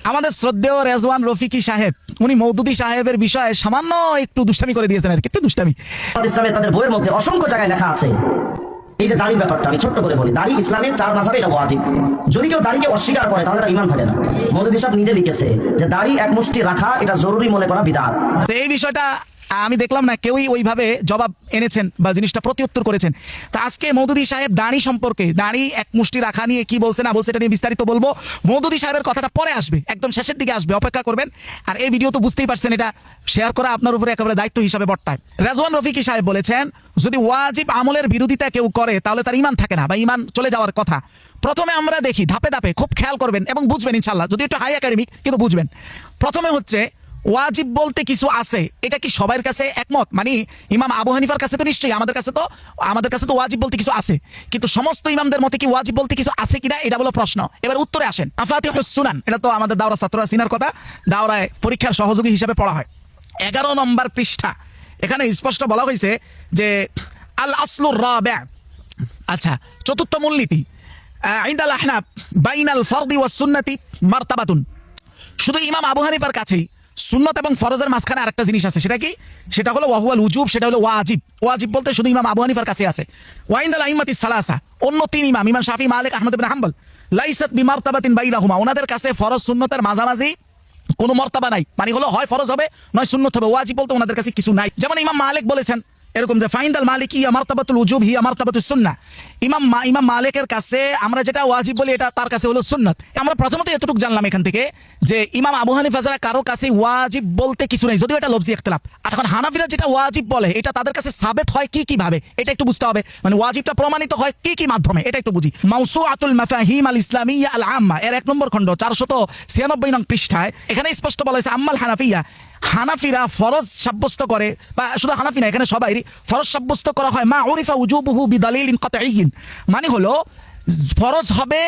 আমাদের শ্রদ্ধেয় রেজওয়ান রফিকি সাহেব উনি মওদুদী সাহেবের বিষয়ে সামান্য একটু দুষ্টামি করে দিয়েছেন আর কি, একটু দুষ্টামি। ইসলামে তাদের বইয়ের মধ্যে অসংখ্য জায়গায় লেখা আছে এই যে দাড়ির ব্যাপারটা, আমি ছোট্ট করে বলি, দাড়ি ইসলামের 4 মাযহাবে এটা ওয়াজিব। যদি কেউ দাড়িকে অস্বীকার করে তাহলে তার ঈমান থাকে না। মওদুদী সাহেব নিজে লিখেছে যে দাড়ি এক মুষ্টি রাখা এটা জরুরি মনে করা বিদআত। তো এই বিষয়টা আমি দেখলাম না কেউই ওইভাবে জবাব এনেছেন বা জিনিসটা প্রতিউত্তর করেছেন। তো আজকে মওদুদী সাহেব দাড়ি সম্পর্কে, দাড়ি এক মুষ্টি রাখা নিয়ে কি বলছে না বলছে এটা নিয়ে বিস্তারিত বলবো। মওদুদী সাহেবের কথাটা পরে আসবে, একদম শেষের দিকে আসবে, অপেক্ষা করবেন। আর এই ভিডিও তো বুঝতেই পারছেন এটা শেয়ার করা আপনার উপরে একেবারে দায়িত্ব হিসাবে বর্তায়। রেজওয়ান রফিকি সাহেব বলেছেন যদি ওয়াজিব আমলের বিরোধিতা কেউ করে তাহলে তার ঈমান থাকে না বা ঈমান চলে যাওয়ার কথা। প্রথমে আমরা দেখি ধাপে ধাপে, খুব খেয়াল করবেন এবং বুঝবেন ইনশাল্লাহ, যদি একটু হাই একাডেমিক কিন্তু বুঝবেন। প্রথমে হচ্ছে ওয়াজিব বলতে কিছু আছে, এটা কি সবার কাছে একমত? মানে ইমাম আবু হানিফার কাছে তো নিশ্চয়ই, আমাদের কাছে তো ওয়াজিব বলতে কিছু আছে, কিন্তু সমস্ত ইমামদের মতে কি ওয়াজিব বলতে কিছু আছে কিনা এটা বলো প্রশ্ন। এবার উত্তরে আসেন। মাফাতিহুস সুনান, এটা তো আমাদের দাওরা ছাত্ররা চিনার কথা, দাওরায় পরীক্ষার সহযোগী হিসেবে পড়া হয়। 11 নম্বর পৃষ্ঠা, এখানে স্পষ্ট বলা হয়েছে যে আল আসলুর রাবি', আচ্ছা, চতুর্থ মূলনীতি, ইনদাল আহনাফ বাইনাল ফরদি ওয়াস সুন্নতি মারতাবাতুন। শুধু ইমাম আবু হানিফার কাছেই সুন্নত এবং ফরজের মাঝখানে আরেকটা জিনিস আছে, সেটা কি? সেটা হলো ওয়াহুয়াল উজুব, সেটা হলো ওয়াজিব। ওয়াজিব বলতে শুধু ইমাম আবু হানিফার কাছে আছে। ওয়াইন্দাল আইম্মাতিস সালাসা, অন্য 3 ইমাম, ইমাম শাফি, মালিক, আহমদ ইবনে হাম্বল, লাইসাত বিমারতাবাতিন বাইনাহুমা, ওনাদের কাছে ফরজ সুন্নতের মাঝামাঝি কোনো মর্তাবা নাই। মানে হলো হয় ফরজ হবে নয় সুন্নত হবে, ওয়াজিব বলতে ওনাদের কাছে কিছু নাই। যেমন ইমাম মালিক বলেছেন এরকম যে ফাইন্দাল মালিকি ইয়া মারতাবাতুল উজুব হিয়া মারতাবাতুস সুন্নাহ। ইমাম মালিকের কাছে আমরা যেটা ওয়াজিব বলি এটা তার কাছে হলো সুন্নাত। আমরা প্রথমত এতটুকু জানলাম এখান থেকে যে ইমাম আবু হানিফা ছাড়া কারো কাছে ওয়াজিব বলতে কিছু নেই, যদিও এটা লফজি ইখতিলাফ। এখন হানাফিরা যেটা ওয়াজিব বলে এটা তাদের কাছে সাবেত হয় কি ভাবে, এটা একটু বুঝতে হবে। মানে ওয়াজিবটা প্রমাণিত হয় কি মাধ্যমে, এটা একটু বুঝি। মাওসুআতুল মাফাহিম আল ইসলামিয়্যা আল আম্মা এর 1 নম্বর খণ্ড 496 নং পৃষ্ঠায় এখানে স্পষ্ট বলা হয়েছে আম্মাল হানাফিয়া, হানাফিরা ফরজ সাব্যস্ত করে, বা শুধু হানাফি না, এখানে সবাই ফরজ সাব্যস্ত করা হয় মা উরিফা উজুবুহু বিদালিলিন কাতঈয়িন, মানে হলো ফরজ হবে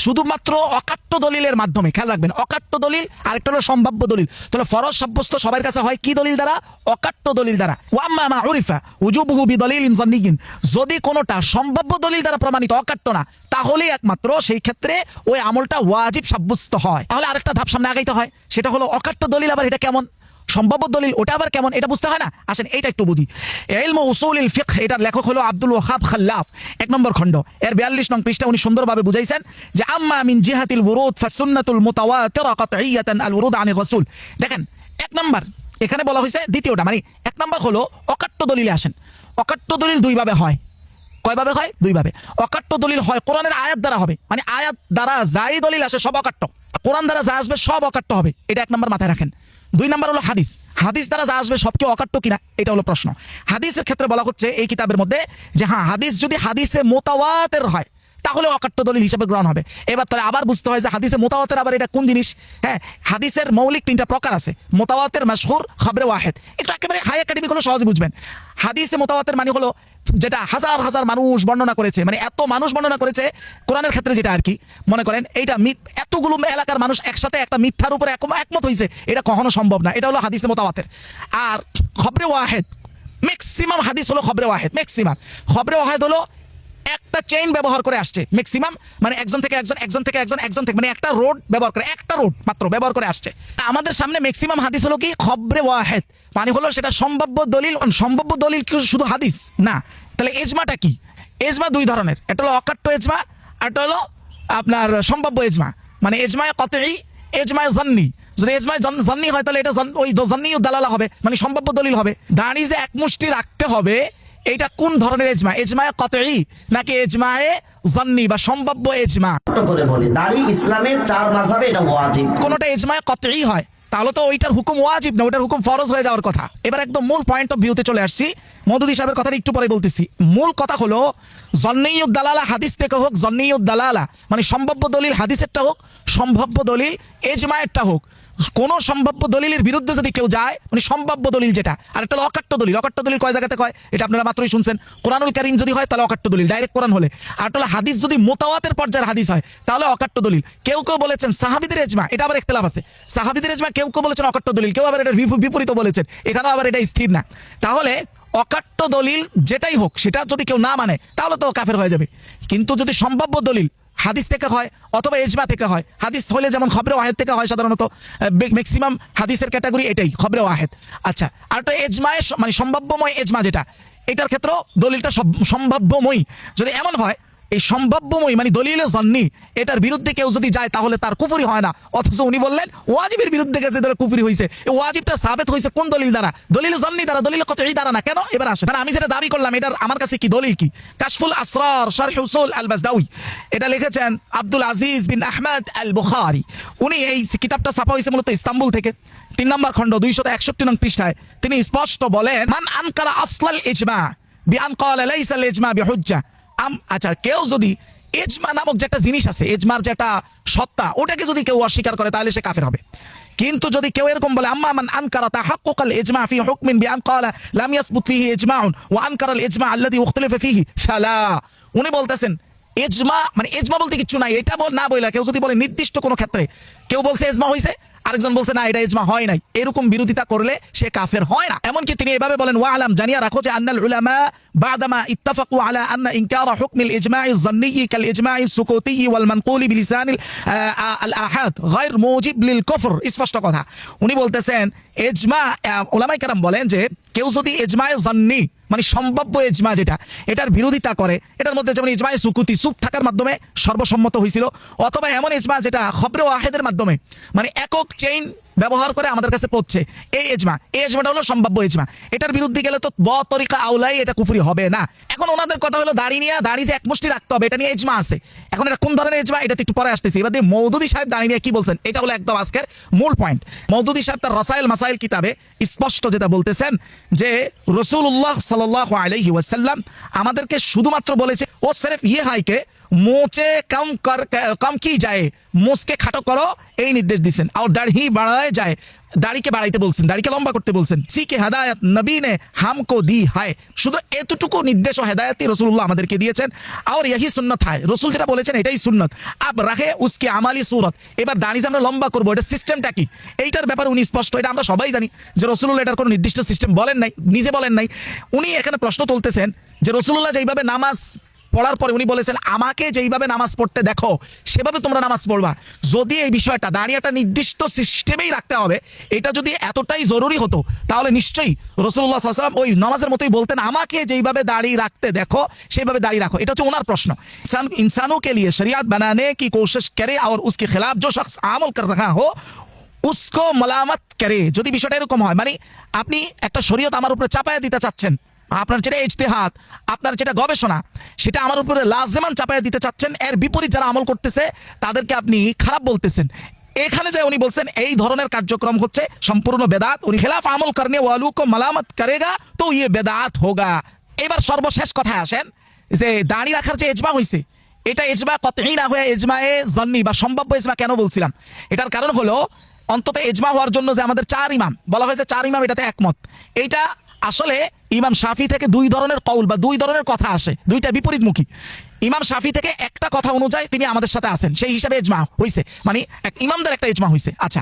শুধুমাত্র অকাট্য দলিলের মাধ্যমে। খেয়াল রাখবেন, অকাট্য দলিল আর একটা হলো সম্ভাব্য দলিল। তাহলে ফরজ সাব্যস্ত সবার কাছে হয় কি দলিল দ্বারা? অকাট্য দলিল দ্বারা। ওয়া আম্মা মা উরিফা উজুবুহু বিদালিলিন যান্নিয়িন, যদি কোনোটা সম্ভাব্য দলিল দ্বারা প্রমাণিত, অকাট্য না, তাহলে একমাত্র সেই ক্ষেত্রে ওই আমলটা ওয়াজিব সাব্যস্ত হয়। তাহলে আরেকটা ধাপ সামনে আগাইতে হয়, সেটা হলো অকাট্য দলিল। আবার এটা কেমন? সম্ভাব্য দলিল, ওটা আবার কেমন? এটা বুঝতে হয় না? আসেন এইটা একটু বুঝি। ইলমু উসুলিল ফিকহ, এটার লেখক হলো আব্দুল ওয়াহাব খাল্লাফ, 1 নম্বর খণ্ড এর 42 নং পৃষ্ঠা উনি সুন্দরভাবে বুঝাইছেন যে আম্মা মিন জিহাতিল উরুদ ফাসুন্নাতুল মুতাওয়াতিরা কাতঈয়াতান আল উরুদ আনির রাসূল। দেখেন 1 নম্বর এখানে বলা হয়েছে, দ্বিতীয়টা মানে 1 নম্বর হলো অকাট্য দলিলে আসেন। অকাট্য দলিল 2 ভাবে হয়। কয়ভাবে হয়? 2 ভাবে। অকাট্য দলিল হয় কোরআনের আয়াত দ্বারা হবে, মানে আয়াত দ্বারা যাই দলিল আসে সব অকাট্য, কোরআন দ্বারা যা আসবে সব অকাট্য হবে, এটা 1 নম্বর মাথায় রাখেন। 2 নম্বর হলো হাদিস, হাদিস দ্বারা যা আসবে সব কি অকাট্য কিনা, এটা হলো প্রশ্ন। হাদিসের ক্ষেত্রে বলা হচ্ছে এই কিতাবের মধ্যে যে হ্যাঁ, হাদিস যদি হাদিসে মুতাওয়াতির হয় তাহলে অকাট্য দলিল হিসেবে গ্রহণ হবে। এবার তাহলে আবার বুঝতে হয় যে হাদিসে মুতাওয়াতির আবার এটা কোন জিনিস। হ্যাঁ, হাদিসের মৌলিক 3টা প্রকার আছে, মুতাওয়াতির, মাশহুর, খবরে ওয়াহিদ। একটু একেবারে হাই একাডেমিক হলো সহজে বুঝবেন। হাদিসে মুতাওয়াতির মানে হলো যেটা হাজার হাজার মানুষ বর্ণনা করেছে, মানে এত মানুষ বর্ণনা করেছে কোরআনের ক্ষেত্রে, যেটা আর কি মনে করেন এইটা এতগুলো এলাকার মানুষ একসাথে একটা মিথ্যার উপরে একমত হয়েছে, এটা কখনো সম্ভব না, এটা হলো হাদিসে মুতাওয়াতির। আর খবরে ওয়াহিদ, ম্যাক্সিমাম হাদিস হলো খবরে ওয়াহিদ, ম্যাক্সিমাম খবরে ওয়াহিদ হলো একটা চেইন ব্যবহার করে আসছে, ম্যাক্সিমাম মানে একজন থেকে একজন থেকে মানে একটা রোড ব্যবহার করে, একটা রোড মাত্র ব্যবহার করে আসছে। আমাদের সামনে ম্যাক্সিমাম হাদিস হলো কি খবরে ওয়াহিদ, মানে হলো সেটা সম্ভাব্য দলিল। সম্ভাব্য দলিল কি শুধু হাদিস না? তাহলে এজমাটা কি? এজমা 2 ধরনের, একটা হলো অকাট্য এজমা, আর একটা হলো আপনার সম্ভাব্য এজমা। মানে এজমায়ে কতঈ, এজমায়ে জান্নি। যদি এজমায়ে জান্নি হয় তাহলে এটা ওই জান্নিউ দালালা হবে, মানে সম্ভাব্য দলিল হবে। দাঁড়ি যে এক মুষ্টি রাখতে হবে, এটা কোন ধরনের এজমা? এজমায়ে কতঈ নাকি এজমায়ে জান্নি বা সম্ভাব্য এজমা? করে বলি দাড়ি ইসলামের 4 মাযহাবে এটা ওয়াজিব। কোনটা এজমায়ে কতঈ হয় তাহলে তো ওইটার হুকুম ওয়াজিব না, ওইটার হুকুম ফরজ হয়ে যাওয়ার কথা। এবার একদম মূল পয়েন্ট অফ ভিউতে চলে আসছি। মওদুদী সাহেবের কথা একটু পরে বলতেছি। মূল কথা হলো জান্নিউদ দালালা হাদিস থেকে হোক, জান্নিউদ দালালা মানে সম্ভাব্য দলিল হাদিসেরটা হোক, সম্ভাব্য দলিল এজমায়েরটা হোক, কোন সম্ভাব্য দলিলের বিরুদ্ধে যদি কেউ যায়, মানে সম্ভাব্য দলিল যেটা, আর একটা হলো অকাট্য দলিল। অকাট্য দলিল কয় জায়গাতে কয় এটা আপনারা মাত্রই শুনছেন। কোরআনুল কারীম যদি হয় তাহলে অকাট্য দলিল, ডাইরেক্ট কোরআন হলে। আর একটা হলো হাদিস যদি মুতাওয়াতির পর্যায়ের হাদিস হয় তাহলে অকাট্য দলিল। কেউ বলেছেন সাহাবীদের ইজমা, এটা আবার ইখতিলাফ আছে। সাহাবীদের ইজমা কেউ বলেছেন অকাট্য দলিল, কেউ আবার এটার বিপরীত বলেছেন, এখানেও আবার এটা স্থির না। তাহলে অকাট্য দলিল যেটাই হোক সেটা যদি কেউ না মানে তাহলে তো কাফের হয়ে যাবে। কিন্তু যদি সম্ভাব্য দলিল হাদিস থেকে হয় অথবা এজমা থেকে হয়, হাদিস হলে যেমন খবরে ওয়াহেদ থেকে হয় সাধারণত, ম্যাক্সিমাম হাদিসের ক্যাটাগরি এটাই খবরে ওয়াহেদ। আচ্ছা, আর একটা এজমায় মানে সম্ভাব্যময় এজমা যেটা, এটার ক্ষেত্রেও দলিলটা সম্ভাব্যময়। যদি এমন হয় এই সম্ভাব্যময় মানে দলিলে জন্নি, এটার বিরুদ্ধে কেউ যদি যায় তাহলে তার কুফরি হয় না, অথচ উনি বললেন ওয়াজিবের বিরুদ্ধে গেছে তাহলে কুফরি হয়েছে। এই ওয়াজিবটা সাবেত হয়েছে কোন দলিল দ্বারা? দলিল জন্নি দ্বারা, দলিল কতই দ্বারা না। কেন? এবার আসে মানে আমি যেটা দাবি করলাম এটার আমার কাছে কি দলিল কি? কাশফুল আসরার শারহ উসুল আল বাজদাউই, এটা লিখেছেন আব্দুল আজিজ বিন আহমদ আল বুখারী। উনি এই কিতাবটা ছাপা হয়েছে মূলত ইস্তাম্বুল থেকে, 3 নম্বর খণ্ড 261 নং পৃষ্ঠায় তিনি স্পষ্ট বলেন, মান আনকারা আসলাল ইজমা বিআন ক্বালা লাইসা আল ইজমা বিহুজ্জা। আচ্ছা, কেউ যদি এজমা নামক যে একটা জিনিস আছে, এজমার যে একটা সত্তা, ওটাকে যদি কেউ অস্বীকার করে তাহলে সে কাফের হবে। কিন্তু যদি কেউ এরকম বলে আম্মা মান আনকারা তাহাক্কুকাল ইজমা ফি হুকমিন বিআন ক্বালা লাম ইয়াসবুত ফিহি ইজমাউন ওয়া আনকারা আল ইজমা আল্লাযী উখতিলাফা ফিহি ফালা। উনি বলতেছেন এজমা মানে এজমা বলতে কিছু নাই, এটা না বইলা কেউ যদি বলে নির্দিষ্ট কোনো ক্ষেত্রে কেউ বলছে এজমা হইছে, আরেকজন বলছে না এটা ইজমা হয় নাই, এরকম বিরোধিতা করলে সে কাফের হয় না। এমনকি তিনি এভাবে বলেন, ওয়া আলাম, জানিয়া রাখো যে আন্নাল উলামা বাদামা ইত্তাফাকু আলা আন্না ইনকারা হুকমিল ইজমা'i যন্নি কাল ইজমা'i সুকুতি ওয়াল মানকুলি বিলিসানিল আল আহাদ গায়র মুজিব লিল কুফর। স্পষ্ট কথা উনি বলতেছেন ইজমা, উলামায়ে কেরাম বলেন যে কেউ যদি ইজমা'i যন্নি মানে সম্ভাব্য ইজমা যেটা, এটার বিরোধিতা করে, এটার মধ্যে যেমন ইজমা'i সুকুতি সুক থাকার মাধ্যমে সর্বসম্মত হয়েছিল, অথবা এমন ইজমা যেটা খবরে ওয়াহেদের মাধ্যমে মানে একক চেইন ব্যবহার করে আমাদের কাছে পৌঁছে, এই ইজমাটা হলো সম্ভাব্য ইজমা। এটার বিরুদ্ধে গেলে তো তরিকা আউলাই এটা কুফরি হবে না। এখন ওনাদের কথা হলো দাড়ি নিয়ে, দাড়ি যে এক মুষ্টি রাখতে হবে এটা নিয়ে ইজমা আছে। এখন এটা কোন ধরনের ইজমা এটা তো একটু পরে আসতেছি। এবার দিয়ে মওদুদী সাহেব দাড়ি নিয়ে কি বলছেন, এটা হলো একদম আজকের মূল পয়েন্ট। মওদুদী সাহেব তার রসাইল মাসাইল কিতাবে স্পষ্ট যেটা বলতেছেন যে রাসূলুল্লাহ সাল্লাল্লাহু আলাইহি ওয়াসাল্লাম আমাদেরকে শুধুমাত্র বলেছে ও সির্ফ ইয়ে হাইকে মোচে কম কি যায়, মোচকে খাটো করো এই নির্দেশ দিচ্ছেন, আর দাড়ি বাড়ায় যায়, দাড়িকে বাড়াইতে বলছেন, দাড়িকে লম্বা করতে বলছেন। সিকে হেদায়ত নবী নে হামকো দি হায়, শুধু এতটুকু নির্দেশ ও হেদায়তই রাসূলুল্লাহ আমাদেরকে দিয়েছেন। আর ইহি সুন্নত হয়, রাসূল যেটা বলেছেন এটাই সুন্নত। আব রাখে উসকে আমালি সুরত, এবার দাড়ি যে আমরা লম্বা করবো এটা সিস্টেমটা কি, এইটার ব্যাপারে উনি স্পষ্ট। এটা আমরা সবাই জানি যে রাসূলুল্লাহ এটার কোনো নির্দিষ্ট সিস্টেম বলেন নাই, নিজে বলেন নাই। উনি এখানে প্রশ্ন তুলতেছেন যে রাসূলুল্লাহ যেইভাবে নামাজ পড়ার পরে উনি বলেছেন আমাকে যেইভাবে নামাজ পড়তে দেখো সেভাবে তোমরা নামাজ পড়বা। যদি এই বিষয়টা দাঁড়িয়ে একটা নির্দিষ্ট সিস্টেমেই রাখতে হবে, এটা যদি এতটাই জরুরি হতো তাহলে নিশ্চয়ই রাসূলুল্লাহ সাল্লাল্লাহু আলাইহি ওয়াসাল্লাম ওই নামাজের মতোই বলতেন আমাকে যেইভাবে দাঁড়িয়ে রাখতে দেখো সেইভাবে দাঁড়িয়ে রাখো। এটা হচ্ছে ওনার প্রশ্ন। इंसानों के लिए शरीयत बनाने की कोशिश करे और उसके खिलाफ जो शख्स अमल कर रहा हो उसको मलामत करे। যদি বিষয়টা এরকম হয় মানে আপনি একটা শরীয়ত আমার উপরে চাপায়া দিতে চাচ্ছেন, আপনার যেটা ইজতিহাদ, আপনার যেটা গবেষণা সেটা আমার উপরে লাজেমান চাপায়া দিতে চাচ্ছেন, এর বিপরীত যারা আমল করতেছে তাদেরকে আপনি খারাপ বলতেছেন। এখানে যে উনি বলছেন এই ধরনের কার্যক্রম হচ্ছে সম্পূর্ণ বেদাত। উনি খেলাফ আমল করনে ওয়ালু কো মালামত করেগা তো ইয়ে বেদাত হোগা। এবার সর্বশেষ কথায় আসেন যে দাড়ি রাখার যে ইজমা হয়েছে এটা ইজমা কতই না হয়ে ইজমায়ে জন্নি বা সম্ভাব্য ইজমা কেন বলছিলাম, এটার কারণ হলো অন্তত ইজমা হওয়ার জন্য যে আমাদের 4 ইমাম বলা হয়েছে, 4 ইমাম এটাতে একমত। এইটা আসলে ইমাম শাফি থেকে 2 ধরনের কওল বা 2 ধরনের কথা আসে, দুইটা বিপরীতমুখী। ইমাম শাফি থেকে একটা কথা অনুযায়ী তিনি আমাদের সাথে আছেন, সেই হিসাবে ইজমা হইছে, মানে এক ইমামদের একটা ইজমা হইছে। আচ্ছা,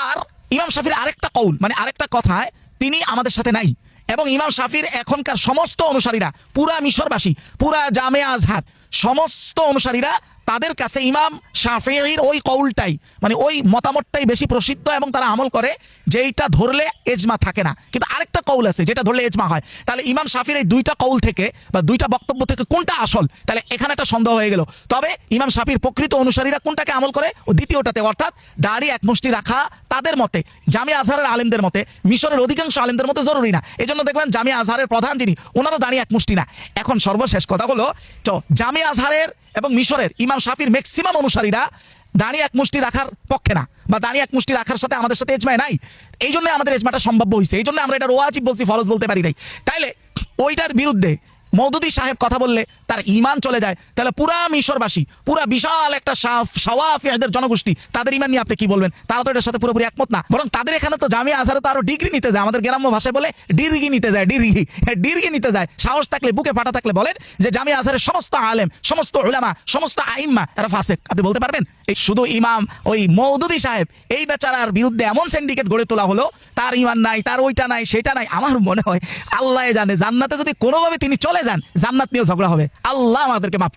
আর ইমাম শাফির আরেকটা কওল মানে আরেকটা কথায় তিনি আমাদের সাথে নাই। এবং ইমাম শাফির এখনকার সমস্ত অনুসারীরা, পুরা মিশরবাসী, পুরা জামে আজহার সমস্ত অনুসারীরা, তাদের কাছে ইমাম শাফিঈর ওই কওলটাই মানে ওই মতামতটাই বেশি প্রসিদ্ধ এবং তারা আমল করে যেইটা ধরলে ইজমা থাকে না। কিন্তু আরেকটা কওল আছে যেটা ধরলে ইজমা হয়। তাহলে ইমাম শাফির এই 2টা কওল থেকে বা 2টা বক্তব্য থেকে কোনটা আসল, তাহলে এখানে একটা সন্দেহ হয়ে গেল। তবে ইমাম শাফির প্রকৃত অনুসারীরা কোনটাকে আমল করে, ও দ্বিতীয়টাতে, অর্থাৎ দাড়ি এক মুষ্টি রাখা তাদের মতে, জামিয়া আজহারের আলেমদের মতে, মিশরের অধিকাংশ আলেমদের মতে জরুরি না। এজন্য দেখবেন জামিয়া আজহারের প্রধান যিনি, ওনারও দাড়ি এক মুষ্টি না। এখন সর্বশেষ কথা হলো তো জামিয়া আজহারের এবং মিশরের ইমাম শাফির ম্যাক্সিমাম অনুসারীরা দাঁড়িয়ে এক মুষ্টি রাখার পক্ষে না, বা দাঁড়িয়ে এক মুষ্টি রাখার সাথে আমাদের সাথে ইজমা নাই। এই জন্য আমাদের ইজমাটা সম্ভাব্য হয়েছে, এই জন্য আমরা এটা ওয়াজিব বলছি, ফরজ বলতে পারি নাই। তাইলে ওইটার বিরুদ্ধে মওদুদী সাহেব কথা বললে তার ঈমান চলে যায়, তাহলে পুরা মিশরবাসী, পুরা বিশাল একটা শাওয়াফিদের জনগোষ্ঠী, তাদের ঈমান নিয়ে আপনি কি বলবেন? তারা তো এটার সাথে পুরোপুরি একমত না, বরং তাদের এখানে তো জামিয়া আজহারে তো আরো ডিগ্রি নিতে যায়, আমাদের গ্রাম্য ভাষায় বলে ডিরগি নিতে যায়, ডিরগি নিতে যায়। সাহস থাকলে, বুকে ফাটা থাকলে বলেন যে জামিয়া আজহারের সমস্ত আলেম, সমস্ত উলামা, সমস্ত আইম্মা এরা ফাসিক, আপনি বলতে পারবেন? এই শুধু ইমাম ওই মওদুদী সাহেব এই বেচারার বিরুদ্ধে এমন সিন্ডিকেট গড়ে তোলা হলো, তার ঈমান নাই, তার ওইটা নাই, সেটা নাই। আমার মনে হয় আল্লাহ জানে জান্নাতে যদি কোনোভাবে তিনি চলে যান, জান্নাত নিয়েও ঝগড়া হবে। আল্লাহ আমাদেরকে মাফ